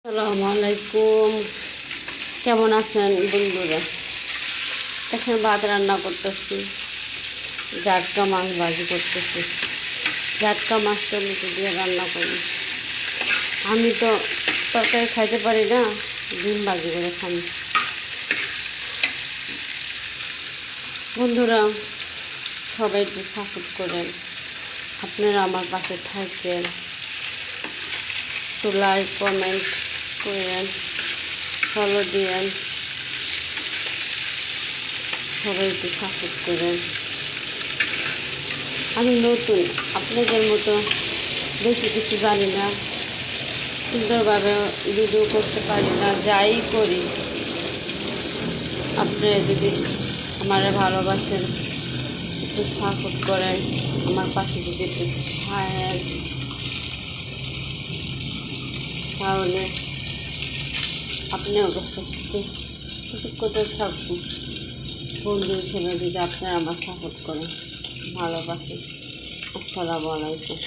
আসসালামু আলাইকুম। কেমন আছেন বন্ধুরা? এখন ভাত রান্না করতেছি, জাটকা মাছ ভাজি করতেছি। জাটকা মাছ টমেটো দিয়ে রান্না করি। আমি তো তরকারি খাইতে পারি না, ডিম ভাজি করে খাই। বন্ধুরা সবাই একটু সাপোর্ট করেন, আপনারা আমার পাশে থাকেন, একটু লাইক কমেন্ট করেন, ফলো দিয়েন, সবাই একটু সাপোর্ট করেন। আমি নতুন, আপনাদের মতো বেশি কিছু জানি না, সুন্দরভাবে ভিডিও করতে পারি না। যাই করি আপনারা যদি আমারে ভালোবাসেন, একটু সাপোর্ট করেন, আমার পাশে যদি একটু থাকেন, তাহলে আপনিও কিছু করতে থাকবেন। বন্ধু হিসেবে যদি আপনারা আমার সাপোর্ট করেন, ভালোবাসেন। আসসালামু আলাইকুম।